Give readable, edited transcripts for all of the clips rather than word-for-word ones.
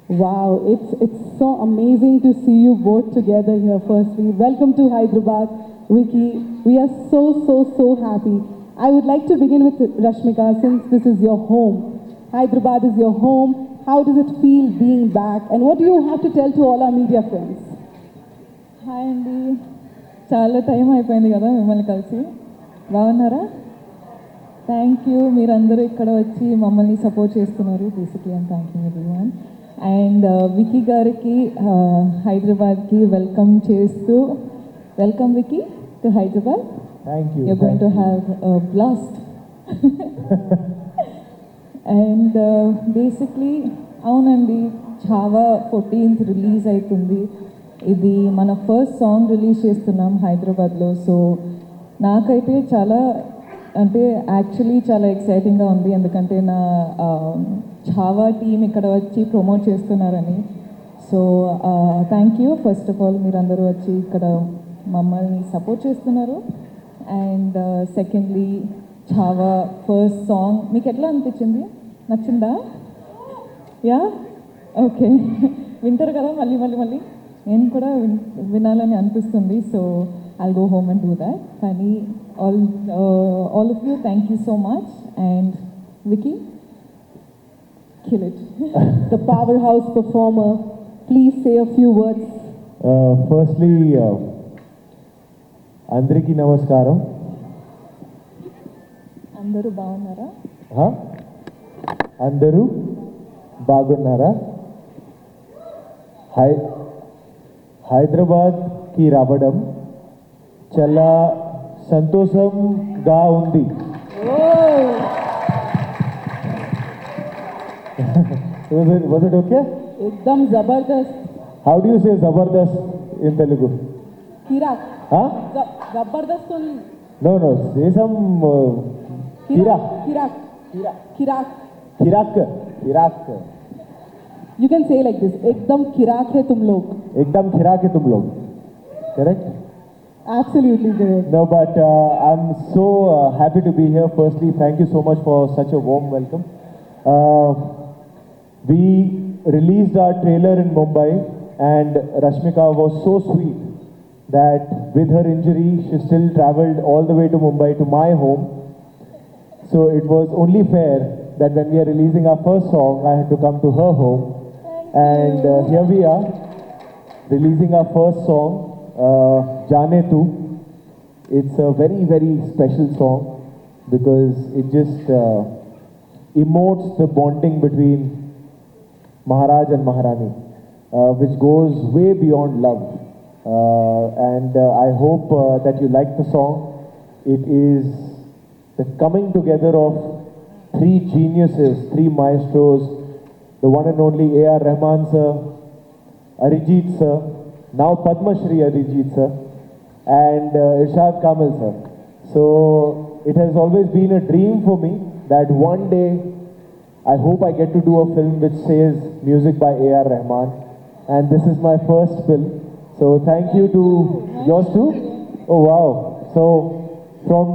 Wow, it's so amazing to see you both together here. Firstly, welcome to Hyderabad, Vicky. We are so happy. I would like to begin with Rashmika, since this is your home. Hyderabad is your home. How does it feel being back? And what do you have to tell to all our media friends? Hi అండి, చాలా time అయిపోయింది కదా మిమ్మల్ని కలిసి. బాగున్నారా? Thank you, మీరందరూ ఇక్కడ వచ్చి మమ్మల్ని సపోర్ట్ చేస్తున్నారు. Basically I'm thanking everyone. And Vicky గారికి హైదరాబాద్కి వెల్కమ్ చేస్తూ, welcome Vicky to Hyderabad. Thank you. You're going to have a blast. And basically అవునండి, ఛావా 14th రిలీజ్ అవుతుంది. ఇది మన ఫస్ట్ సాంగ్ రిలీజ్ చేస్తున్నాం హైదరాబాద్లో. సో నాకైతే చాలా యాక్చువల్లీ చాలా ఎక్సైటింగ్గా ఉంది, ఎందుకంటే నా ఛావా టీం ఇక్కడ వచ్చి ప్రమోట్ చేస్తున్నారని. So thank you first of all, మీరందరూ వచ్చి ఇక్కడ మమ్మల్ని సపోర్ట్ చేస్తున్నారు. And secondly, Chhaava first song మీకు ఎట్లా అనిపించింది? నచ్చిందా? Yeah, okay. వింటారు కదా మళ్ళీ మళ్ళీ మళ్ళీ? నేను కూడా వినాలని అనిపిస్తుంది. So I'll go home and do that. కానీ all of you, thank you so much. And Vicky, kill it. The powerhouse performer, please say a few words. Firstly, అందరికీ నమస్కారం. అందరూ బాగున్నారా? అందరూ బాగున్నారా? హైదరాబాద్కి రావడం చాలా సంతోషంగా ఉంది. Was it okay? Ekdam zabardast. How do you say zabardast in Telugu? Kirak. Huh? Zabardast only. No, say some Kirak. You can say like this, ekdam kirak hai tum log. Ekdam kirak hai tum log. Correct? Absolutely correct. No, but I'm so happy to be here. Firstly, thank you so much for such a warm welcome. We released our trailer in Mumbai, and Rashmika was so sweet that with her injury, she still traveled all the way to Mumbai, to my home. So it was only fair that when we are releasing our first song, I had to come to her home. And here we are, releasing our first song, Janu. It's a very special song because it just emotes the bonding between Maharaj and Maharani, which goes way beyond love. And I hope that you like the song. It is the coming together of three geniuses, three maestros, the one and only A.R. Rahman sir, Arijit sir, now Padma Shri Arijit sir, and Irshad Kamil sir. So it has always been a dream for me that one day I hope I get to do a film which says music by A.R. Rahman, and this is my first film. So thank you to yours too. Oh wow. So from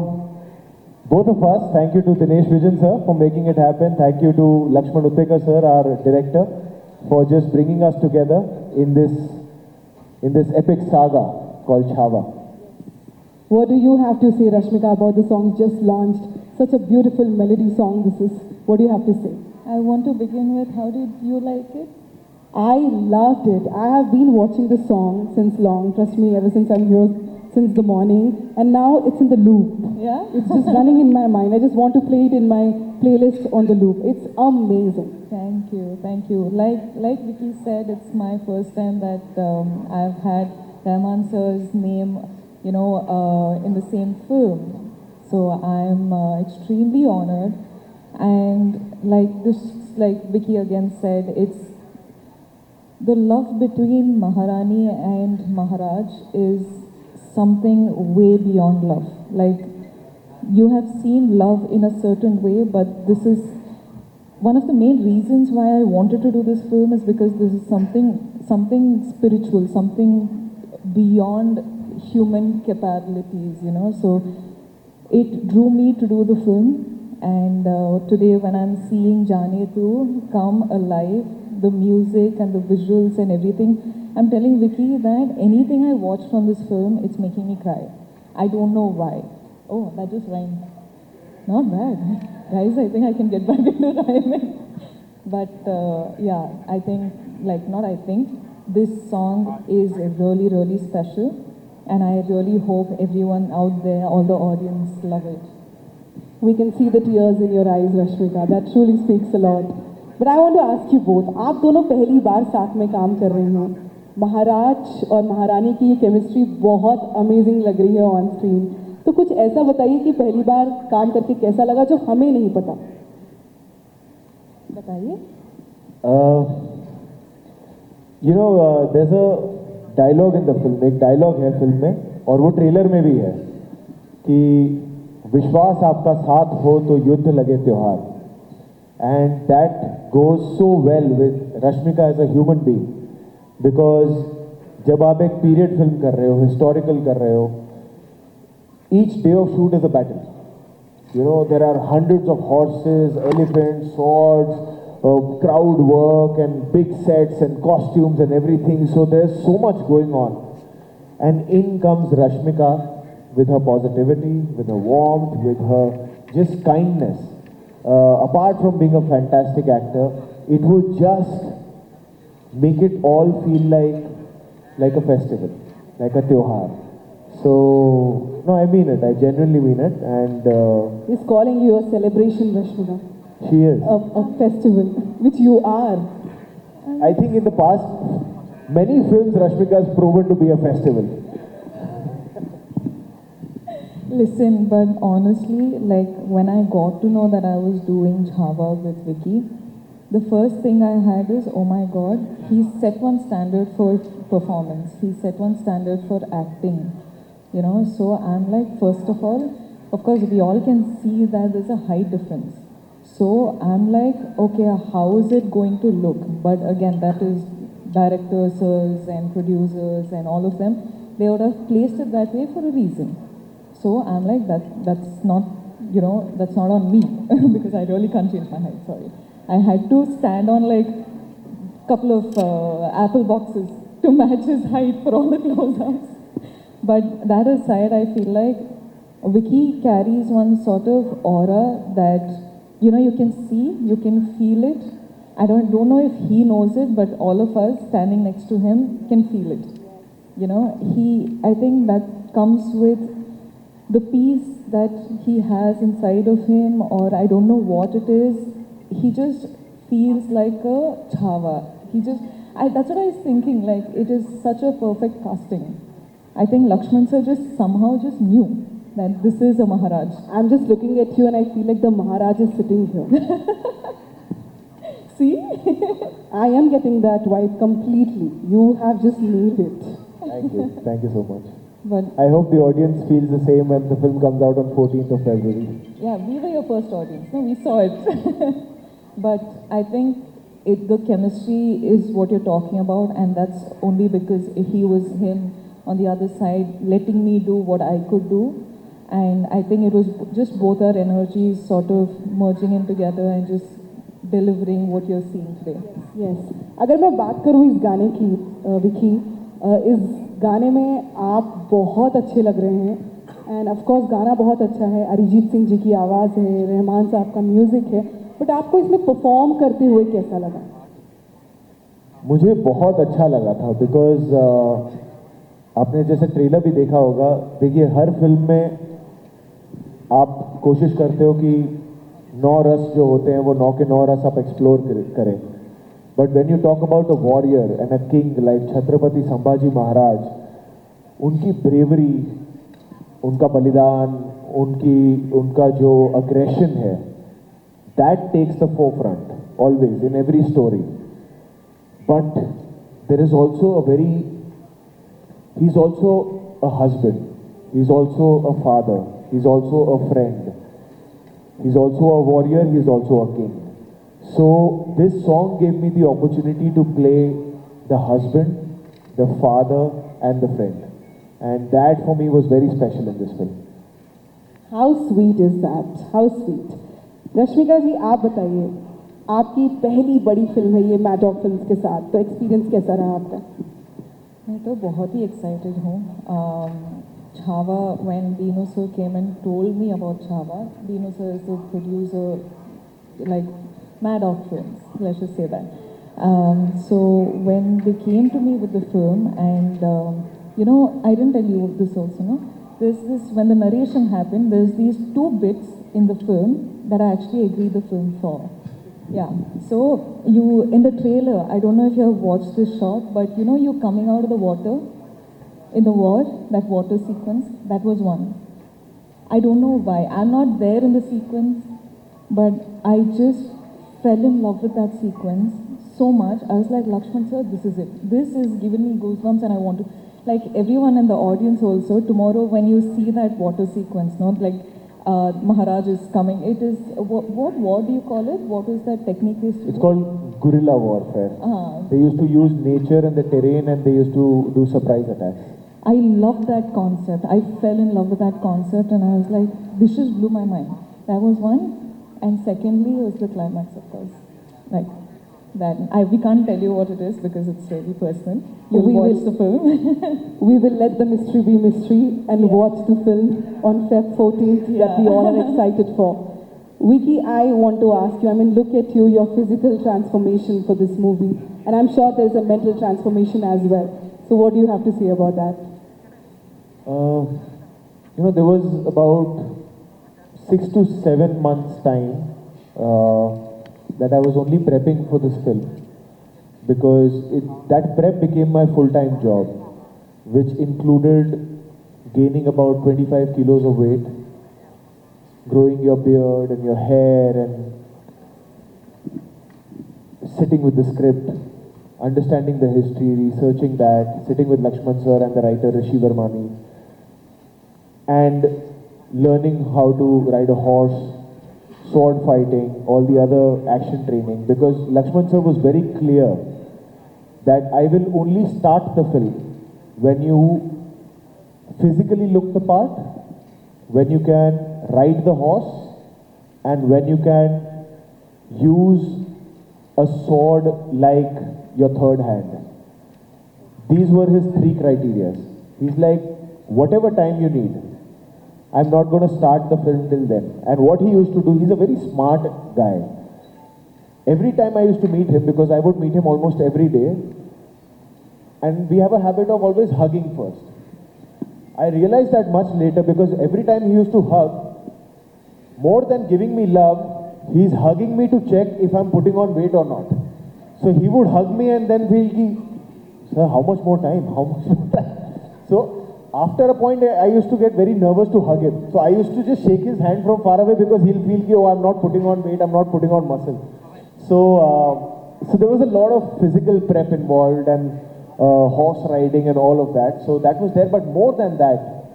both of us, thank you to Dinesh Vijan sir for making it happen. Thank you to Lakshman Uttekar sir, our director, for just bringing us together in this epic saga called Chava. What do you have to say, Rashmika, about the song just launched? Such a beautiful melody song this is. What do you have to say? I want to begin with, how did you like it? I loved it. I have been watching the song since long. Trust me, ever since I'm here, since the morning. And now it's in the loop. Yeah? It's just running in my mind. I just want to play it in my playlist on the loop. It's amazing. Thank you. Like Vicky said, it's my first time that I've had Rahman sir's name, in the same film. So I'm extremely honored. And like Vicky again said, it's the love between Maharani and Maharaj is something way beyond love. Like, you have seen love in a certain way, but this is one of the main reasons why I wanted to do this film, is because this is something spiritual, something beyond human capabilities, So it drew me to do the film. And today when I'm seeing Janu come alive, the music and the visuals and everything. I'm telling Vicky that anything I watch from this film, it's making me cry. I don't know why. Oh, that just rhymed. Not bad. Guys, I think I can get back into rhyming. But yeah, I think, this song is really, really special. And I really hope everyone out there, all the audience, love it. We can see the tears in your eyes, Rashmika. That truly speaks a lot. But I want to ask you both. आप दोनों पहली बार साथ में काम कर रहे हैं. महाराज और महारानी की ये केमिस्ट्री बहुत अमेजिंग लग रही है ऑन स्क्रीन. तो कुछ ऐसा बताइए कि पहली बार काम करके कैसा लगा जो हमें नहीं पता. बताइए. You know, there's a dialogue in the film. एक dialogue है फिल्म में और वो ट्रेलर में भी है कि विश्वास आपका साथ हो तो युद्ध लगे त्योहार. And that goes so well with Rashmika as a human being because जब आप एक पीरियड फिल्म कर रहे हो, हिस्टोरिकल कर रहे हो, each day of shoot is a battle. You know, there are hundreds of horses, elephants, swords, crowd work and big sets and costumes and everything. So there's so much going on. And in comes Rashmika with her positivity, with her warmth, with her just kindness. Apart from being a fantastic actor, it would just make it all feel like a festival, like a tyohar. So, no, I mean it. I genuinely mean it. And He's calling you a celebration, Rashmika. She is. A festival, which you are. I think in the past, many films Rashmika has proven to be a festival. Listen, but honestly, when I got to know that I was doing Chava with Vicky, the first thing I had is, oh my God, he set one standard for performance. He set one standard for acting. You know, so I'm like, first of all, of course, we all can see that there's a height difference. So I'm like, okay, how is it going to look? But again, that is directors and producers and all of them. They would have placed it that way for a reason. So I'm like, that's not, that's not on me because I really can't change my height, sorry. I had to stand on couple of apple boxes to match his height for all the close-ups. But that aside, I feel like Vicky carries one sort of aura that, you can see, you can feel it. I don't know if he knows it, but all of us standing next to him can feel it. I think that comes with the peace that he has inside of him, or I don't know what it is. He just feels like a Chava. That's what I was thinking, it is such a perfect casting. I think Lakshman sir somehow knew that this is a Maharaj. I'm just looking at you and I feel like the Maharaj is sitting here. See? I am getting that vibe completely. You have just nailed it. Thank you. Thank you so much. But I hope the audience feels the same when the film comes out on 14th of February. Yeah, we were your first audience. No, we saw it. But I think the chemistry is what you're talking about, and that's only because he was him on the other side, letting me do what I could do. And I think it was just both our energies sort of merging in together and just delivering what you're seeing today. Yes. अगर मैं बात करूँ इस गाने की, विकी, इस गाने में आप बहुत अच्छे लग रहे हैं. एंड ऑफ कोर्स गाना बहुत अच्छा है, अरिजीत सिंह जी की आवाज़ है, रहमान साहब का म्यूज़िक है, बट आपको इसमें परफॉर्म करते हुए कैसा लगा? मुझे बहुत अच्छा लगा था बिकॉज आपने जैसे ट्रेलर भी देखा होगा. देखिए, हर फिल्म में आप कोशिश करते हो कि 9 रस जो होते हैं वो 9 के 9 रस आप एक्सप्लोर करें. But when you talk about a warrior and a king like Chhatrapati Sambhaji Maharaj, उनकी ब्रेवरी, उनका बलिदान, उनका जो अग्रेशन है, that takes the forefront always in every story. But there is also he is also a husband, he is also a father, he is also a friend, he is also a warrior, he is also a king. So this song gave me the opportunity to play the husband, the father and the friend, and that for me was very special in this film. How sweet is that? How sweet. Rashmika ji, आप बताइए, आपकी पहली बड़ी film है ये Maddock films के साथ, तो एक्सपीरियंस कैसा रहा आपका? मैं तो बहुत ही एक्साइटेड हूँ. Chava, when Dino sir came and told me about Chava, Dino sir is a producer, like Mad Dog Films, let's just say that. So when they came to me with the film, and I didn't tell you this also, no? There's this, when the narration happened, there's these two bits in the film that I actually agreed the film for. Yeah, so in the trailer, I don't know if you have watched this shot, but you coming out of the water, in the war, that water sequence, that was one. I don't know why. I'm not there in the sequence, but I just fell in love with that sequence so much. I was like, Lakshman sir, this is it. This is giving me goosebumps, and I want to, like everyone in the audience also, tomorrow when you see that water sequence, not like Maharaj is coming. It is, what war do you call it? What is that technique they used to It's do? called guerrilla warfare. They used to use nature and the terrain, and they used to do surprise attacks. I love that concept. I fell in love with that concept, and I was like, this just blew my mind. That was one. And secondly was the climax, of course. Like that. We can't tell you what it is because it's really personal. You'll watch the film. We will let the mystery be mystery and watch the film on Feb 14th that we all are excited for. Vicky, I want to ask you, I mean, look at you, your physical transformation for this movie. And I'm sure there's a mental transformation as well. So what do you have to say about that? There was about 6 to 7 months time that I was only prepping for this film, because that prep became my full-time job, which included gaining about 25 kilos of weight, growing your beard and your hair, and sitting with the script, understanding the history, researching that, sitting with Lakshman sir and the writer Rishi Vermani, and learning how to ride a horse, sword fighting, all the other action training, because Lakshman sir was very clear that I will only start the film when you physically look the part, when you can ride the horse, and when you can use a sword like your third hand. These were his 3 criteria. He's like, whatever time you need, I'm not going to start the film till then. And what he used to do, he's a very smart guy. Every time I used to meet him, because I would meet him almost every day, and we have a habit of always hugging first. I realized that much later, because every time he used to hug, more than giving me love, he's hugging me to check if I'm putting on weight or not. So he would hug me and then feel, sir, how much more time? How much more time? So after a point, I used to get very nervous to hug him. So I used to just shake his hand from far away, because he'll feel, oh, I'm not putting on weight, I'm not putting on muscle. So there was a lot of physical prep involved, and horse riding and all of that. So that was there. But more than that,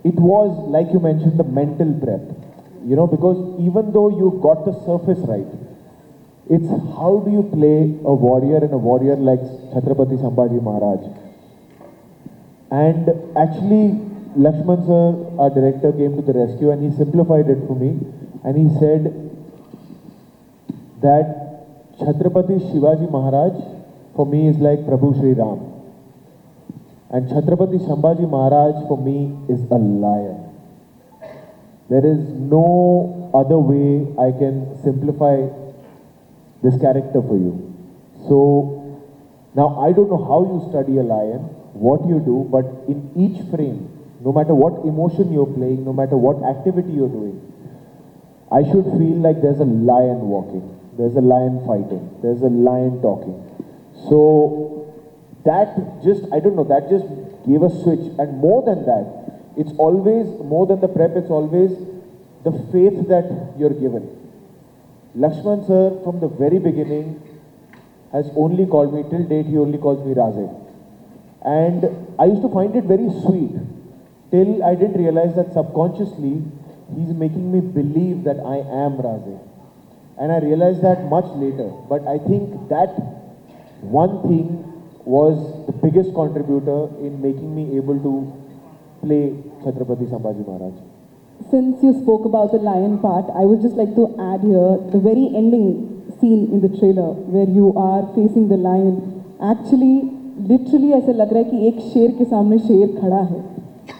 it was, like you mentioned, the mental prep. Because even though you got the surface right, it's how do you play a warrior, and a warrior like Chhatrapati Sambhaji Maharaj. And actually, Lakshman sir, our director, came to the rescue, and he simplified it for me. And he said that Chhatrapati Shivaji Maharaj for me is like Prabhu Shri Ram. And Chhatrapati Sambhaji Maharaj for me is a lion. There is no other way I can simplify this character for you. So now I don't know how you study a lion, what you do, but in each frame, no matter what emotion you're playing, no matter what activity you're doing, I should feel like there's a lion walking, there's a lion fighting, there's a lion talking. So that just, I don't know, that just gave a switch. And more than that, it's always, more than the prep, it's always the faith that you're given. Lakshman sir, from the very beginning, has only called me, till date he only calls me Raze. And I used to find it very sweet, till I didn't realize that subconsciously, he's making me believe that I am Raze. And I realized that much later. But I think that one thing was the biggest contributor in making me able to play Chhatrapati Sambhaji Maharaj. Since you spoke about the lion part, I would just like to add here, the very ending scene in the trailer where you are facing the lion. Actually, literally ऐसा लग रहा है कि एक शेर के सामने शेर खड़ा है.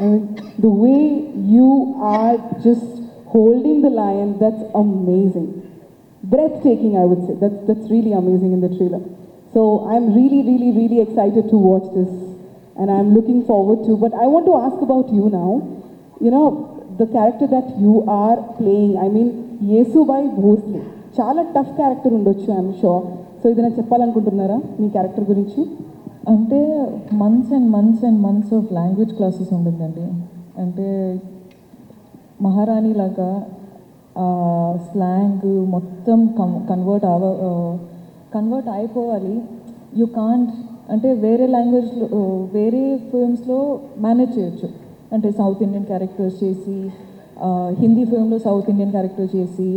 I mean, the way you are just holding the lion, that's amazing. Breathtaking, I would say. That's really amazing in the trailer. So I'm really, really, really excited to watch this, and I'm looking forward to. But I want to ask about you now. You know, the character that you are playing. I mean, Yesubai Bhosle. Chala tough character undochu, I'm sure. So idana cheppalanukuntunnara mee character gurinchi? అంటే months and months and months of language classes ఉంటుందండి. అంటే మహారాణి లాగా slang మొత్తం convert అయిపోవాలి. You can't అంటే వేరే లాంగ్వేజ్లో వేరే ఫిల్మ్స్లో మేనేజ్ చేయొచ్చు. అంటే సౌత్ ఇండియన్ క్యారెక్టర్స్ చేసి, హిందీ ఫిల్మ్లో సౌత్ ఇండియన్ క్యారెక్టర్ చేసి,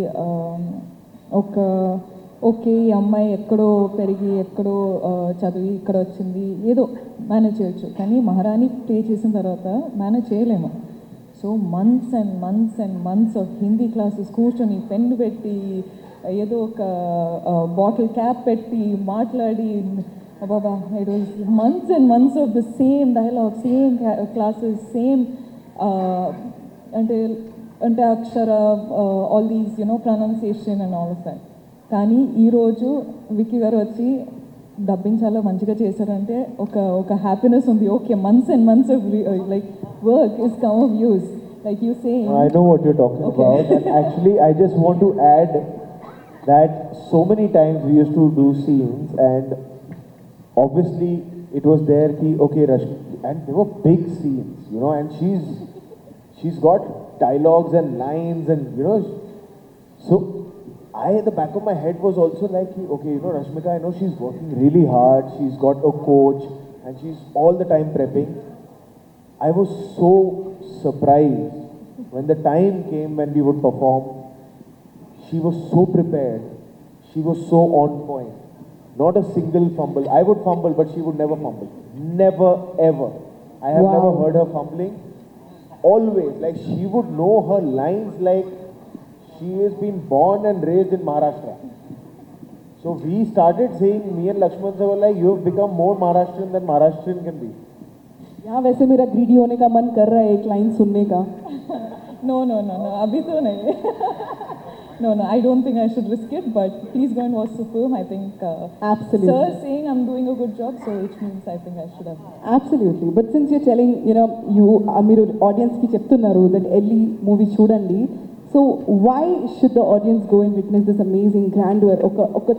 ఓకే ఈ అమ్మాయి ఎక్కడో పెరిగి ఎక్కడో చదివి ఇక్కడ వచ్చింది ఏదో మేనేజ్ చేయొచ్చు. కానీ మహారాణి ప్లే చేసిన తర్వాత మేనేజ్ చేయలేము. So months and months and months of Hindi classes కూర్చొని పెన్ను పెట్టి ఏదో ఒక బాటిల్ క్యాప్ పెట్టి మాట్లాడి బాబా it was months and months of the same dialogue, same classes, same అంటే అంటే అక్షర all these pronunciation and all of that. కానీ ఈరోజు విక్కీ గారు వచ్చి డబ్బింగ్ చాలా మంచిగా చేశారంటే ఒక హ్యాపీనెస్ ఉంది. Okay, months and months of like work is come of use, like you say. I know what you're talking about, and actually I just want to add that so many times we used to do scenes, and obviously it was there ki okay and they were big scenes, and she's got dialogues and lines, and so at the back of my head was also like, okay, Rashmika, I know she's working really hard, she's got a coach and she's all the time prepping. I was so surprised when the time came when we would perform. She was so prepared. She was so on point. Not a single fumble. I would fumble, but she would never fumble. Never, ever. I have never heard her fumbling. Always, like she would know her lines like she has been born and raised in Maharashtra. So we started saying, me and Lakshman sir were like, you have become more Maharashtrian than Maharashtrian can be. यहाँ वैसे मेरा greedy होने का मन कर रहा है एक लाइन सुनने का. No, अभी तो नहीं. No, I don't think I should risk it, but please go and watch the film. I think Absolutely. Sir saying I'm doing a good job, so which means I think I should have. Absolutely. But since you're telling, you మీరు audience కి చెప్తున్నారు that ఎల్లి movie చూడండి, so why should the audience go and witness this amazing grandeur? ఒక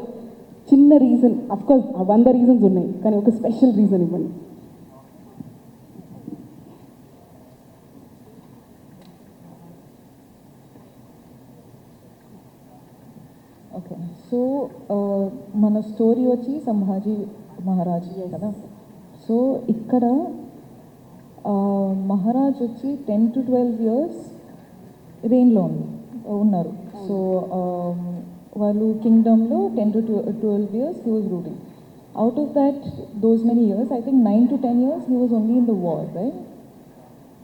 చిన్న reason, of course 100 reasons ఉన్నాయి, కానీ ఒక స్పెషల్ రీజన్ ఇవ్వండి. ఓకే, సో మన స్టోరీ వచ్చి సంభాజీ మహారాజ్ కదా. సో ఇక్కడ మహారాజ్ వచ్చి 10 to 12 years రెయిన్లో ఉన్నారు. సో వాళ్ళు కింగ్డమ్లో 10 to 12 years he was ruling. Out of that, those many years, I think 9 to 10 years he was only in the war, right?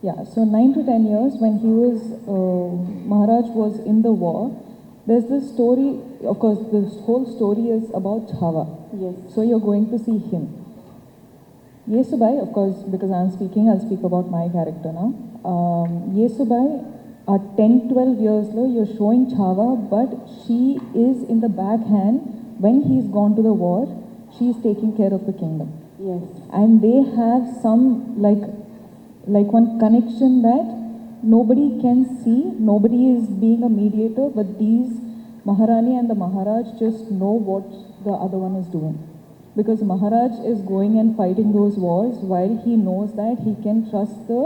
Yeah, so 9 to 10 years when he was, Maharaj was in the war. There's this story, of course, this whole story is about Chava. Yes. So you're going to see him. Yesubai, of course, because I'm speaking, I'll speak about my character now. Yesubai, at 10-12 years low, you're showing Chava, but she is in the backhand. When he's gone to the war, she's taking care of the kingdom. Yes. And they have some, like one connection that nobody can see, nobody is being a mediator, but these Maharani and the Maharaj just know what the other one is doing. Because Maharaj is going and fighting those wars while he knows that he can trust the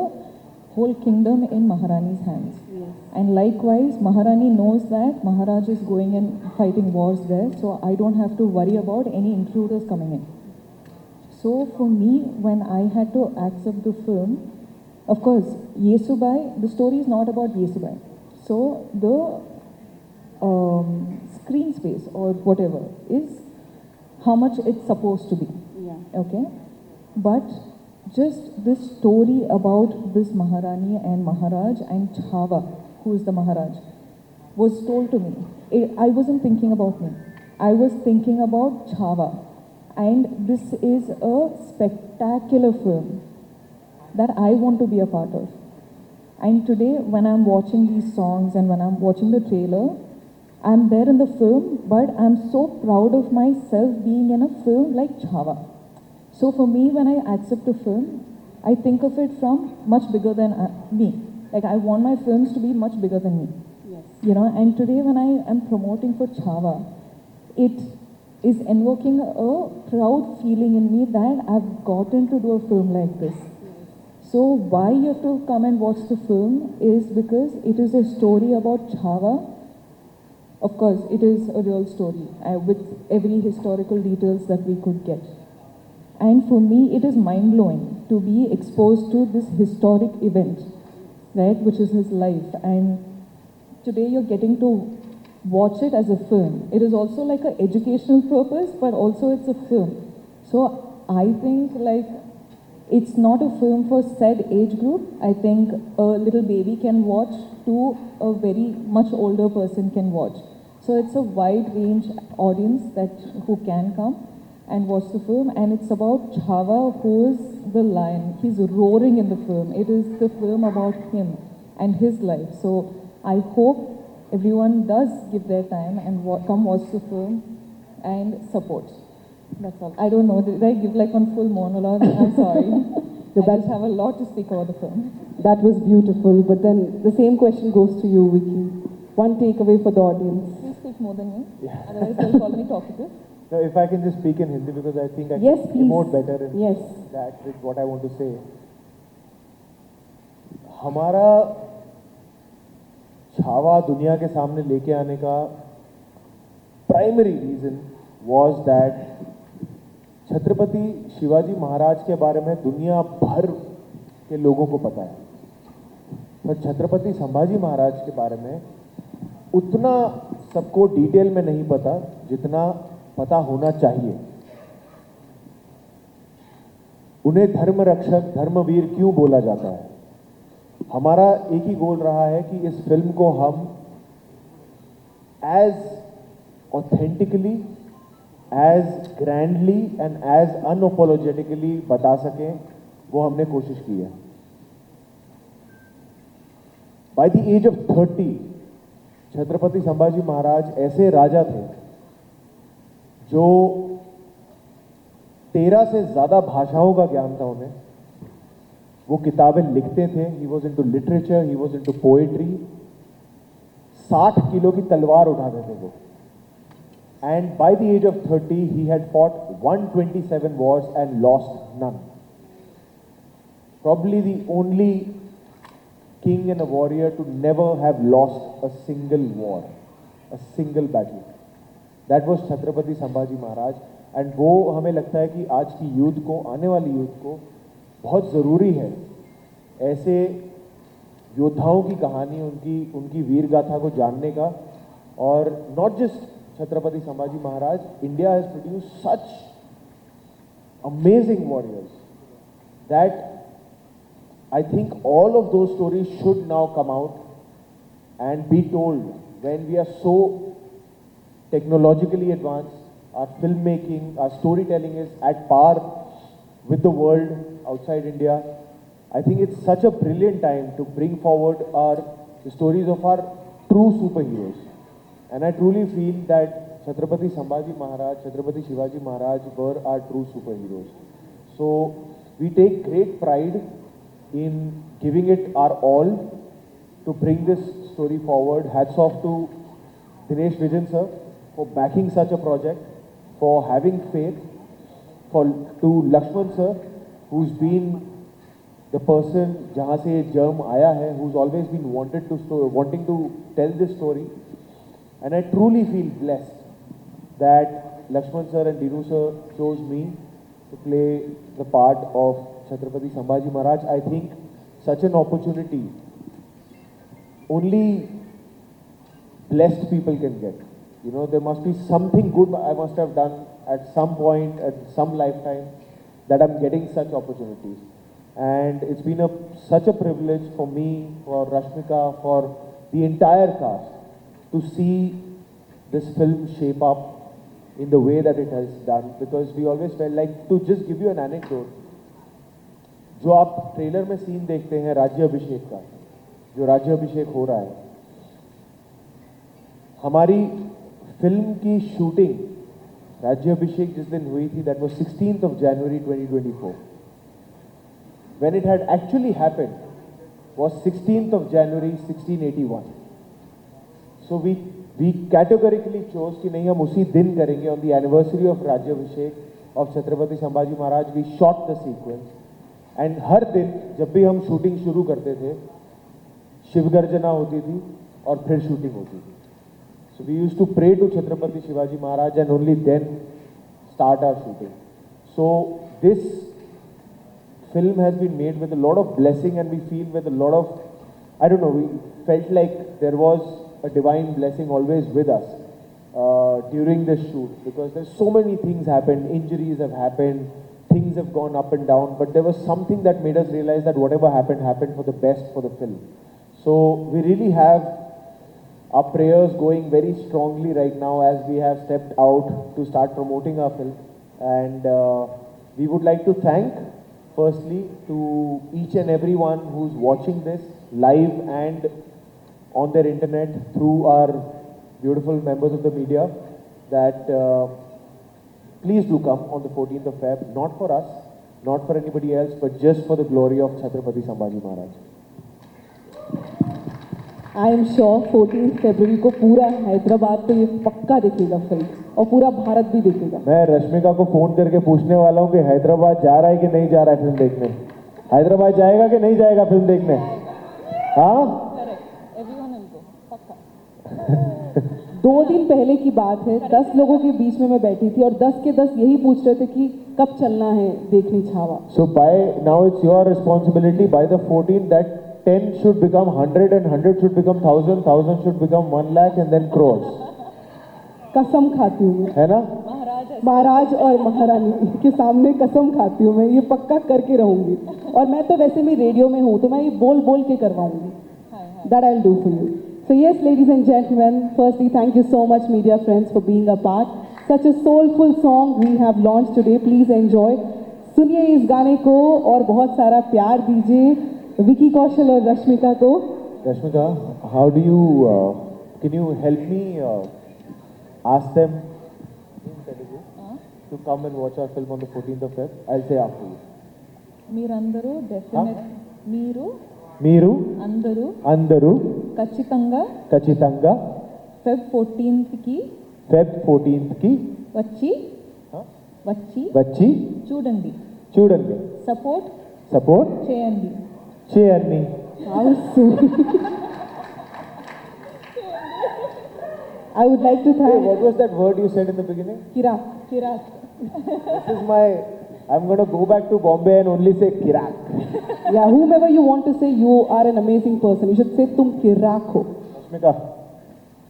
whole kingdom in Maharani's hands. Yes. And likewise, Maharani knows that Maharaj is going and fighting wars there, so I don't have to worry about any intruders coming in. So for me, when I had to accept the film, of course, Yesubai, the story is not about Yesubai. So the screen space or whatever is how much it's supposed to be. Yeah. Okay? But just this story about this Maharani and Maharaj and Chava, who is the Maharaj, was told to me. I wasn't thinking about me. I was thinking about Chava. And this is a spectacular film that I want to be a part of. And today, when I'm watching these songs and when I'm watching the trailer, I'm there in the film, but I'm so proud of myself being in a film like Chava. So for me, when I accept a film, I think of it from much bigger than me. Like, I want my films to be much bigger than me. Yes. You know, and today when I am promoting for Chava, it is invoking a proud feeling in me that I've gotten to do a film like this. So why you have to come and watch the film is because it is a story about Chava. Of course, it is a real story with every historical details that we could get. And for me, it is mind-blowing to be exposed to this historic event, right, which is his life. And today you're getting to watch it as a film. It is also like an educational purpose, but also it's a film. So I think like it's not a film for said age group. I think a little baby can watch to a very much older person can watch. So it's a wide range audience that who can come and watch the film. And it's about Chava, who is the lion. He's roaring in the film. It is the film about him and his life. So I hope everyone does give their time and come watch the film and support. That's all. I don't know, did I give like one full monologue? I'm sorry. I just have a lot to speak about the film. That was beautiful, but then the same question goes to you, Vicky. One takeaway for the audience. Please speak more than me. Yeah. Otherwise they'll call me talkative. No, if I can just speak in Hindi because I think I Yes, can please. emote better in Yes. that with what I want to say. हमारा छावा दुनिया के सामने लेके आने का primary reason was that Chhatrapati Shivaji Maharaj के बारे में दुनिया भर के लोगों को पता है, पर छत्रपति संभाजी महाराज के बारे में उतना सबको डिटेल में नहीं पता जितना पता होना चाहिए. उन्हें धर्म रक्षक, धर्मवीर क्यों बोला जाता है? हमारा एक ही गोल रहा है कि इस फिल्म को हम as authentically, as grandly and as unapologetically बता सकें, वो हमने कोशिश की है. By the age of 30 Chhatrapati Sambhaji Maharaj ऐसे राजा थे जो 13 से ज्यादा भाषाओं का ज्ञान था उन्हें. वो किताबें लिखते थे. He was into literature, he was into poetry. 60 kilo की तलवार उठाते थे वो. And by the age of 30 he had fought 127 wars and lost none. Probably the only king and a warrior to never have lost a single war, a single battle. That was Chhatrapati Sambhaji Maharaj. And वो हमें लगता है कि आज की youth को, आने वाली यूथ को बहुत ज़रूरी है ऐसे योद्धाओं की कहानी, उनकी वीर गाथा को जानने का. और not just Chhatrapati Sambhaji Maharaj, India has produced such amazing warriors that I think all of those stories should now come out and be told. When we are so technologically advanced, our filmmaking, our storytelling is at par with the world outside India. I think it's such a brilliant time to bring forward the stories of our true superheroes. And I truly feel that Chhatrapati Sambhaji Maharaj, Chhatrapati Shivaji Maharaj were our true superheroes. So we take great pride in giving it our all to bring this story forward. Hats off to Dinesh Vijan sir for backing such a project, for having faith, to Lakshman sir who's been the person jahan se germ aaya hai, who's always been wanting to tell this story. And I truly feel blessed that Lakshman sir and Dinu sir chose me to play the part of Chhatrapati Sambhaji Maharaj. I think such an opportunity only blessed people can get. You know, there must be something good I must have done at some point, at some lifetime, that I'm getting such opportunities. And it's been such a privilege for me, for Rashmika, for the entire cast to see this film shape up in the way that it has done, because we always felt like, to just give you an anecdote, जो आप trailer में scene देखते हैं राज्याभिषेक का, जो राज्याभिषेक हो रहा है, हमारी फिल्म की शूटिंग राज्याभिषेक जिस दिन हुई थी, that was 16th of January 2024. When it had actually happened was 16th of January 1681. So we categorically chose कि नहीं, हम उसी दिन करेंगे. On the anniversary of राज्याभिषेक of Chhatrapati Sambhaji Maharaj, we shot the sequence. And हर दिन जब भी हम शूटिंग शुरू करते थे, शिव गर्जना होती थी और फिर शूटिंग होती थी. So we used to pray to Chhatrapati Shivaji Maharaj and only then start our shooting. So this film has been made with a lot of blessing, and we feel with a lot of, I don't know, we felt like there was a divine blessing always with us during this shoot, because there's so many things happened, injuries have happened, things have gone up and down, but there was something that made us realize that whatever happened, happened for the best for the film. So we really have our prayers going very strongly right now as we have stepped out to start promoting our film. And we would like to thank, firstly, to each and everyone who's watching this live and on their internet through our beautiful members of the media, that please do come on the 14th of Feb, not for us, not for anybody else, but just for the glory of Chhatrapati Sambhaji Maharaj. I am sure 14th February को पूरा हैदराबाद तो ये पक्का देखेगा film, और पूरा भारत भी देखेगा. मैं रश्मिका को फोन करके पूछने वाला हूँ कि हैदराबाद जा रहा है कि नहीं जा रहा है फिल्म देखने. हैदराबाद जाएगा कि नहीं जाएगा फिल्म देखने? हाँ, दो दिन पहले की बात है, 10 लोगों के बीच में मैं बैठी थी और 10 के 10 यही पूछ रहे थे कि कब चलना है देखने Chhaava. So by now it's your responsibility. By the 14th, that 10 should become 100 and 100 should become 1000, 1000 should become 1 lakh and then crores. कसम खाती हूँ मैं, है ना? महाराज और महारानी के सामने कसम खाती हूँ मैं, ये पक्का करके रहूंगी. और मैं तो वैसे भी रेडियो में हूँ, तो मैं ये बोल बोल के करवाऊंगी. That I'll do for you. So yes, ladies and gentlemen, firstly, thank you so much, media friends, for being a part. Such a soulful song we have launched today. Please enjoy. सुनिए इस गाने को और बहुत सारा प्यार दीजिए विकी कौशल और रश्मिका को. Rashmika, how do you, can you help me ask them in Telugu to come and watch our film on the 14th of Feb? I'll say after you. మీరందరూ డెఫినెట్ మీరు అందరూ ఖచ్చితంగా ఫెబ్ 14th కి వచ్చి చూడండి. సపోర్ట్ చేయండి. How sweet. I would like to Hey, thank what was that word you said in the beginning? Kirak. This is my, I'm going to go back to Bombay and only say Kirak. Yeah, whomever you want to say, you are an amazing person. You should say tum kirak ho. Rashmika,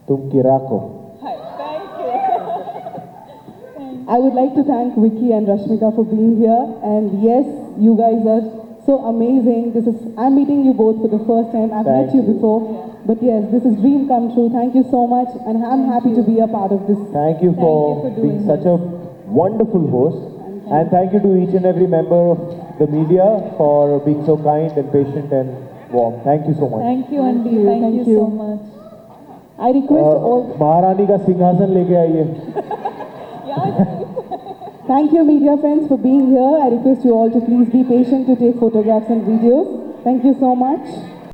tum Kirak ho. I would like to thank Vicky and Rashmika for being here. And yes, you guys are so amazing. I'm meeting you both for the first time. I've met you before. But yes, this is dream come true. Thank you so much. And I'm happy to be a part of this. Thank you for being such a wonderful host. And thank you to each and every member of the media for being so kind and patient and warm. Thank you so much. Thank you, Andy. Thank you so much. I request all... महारानी का सिंहासन लेके आइए. Thank you, media friends, for being here. I request you all to please be patient to take photographs and videos. Thank you so much.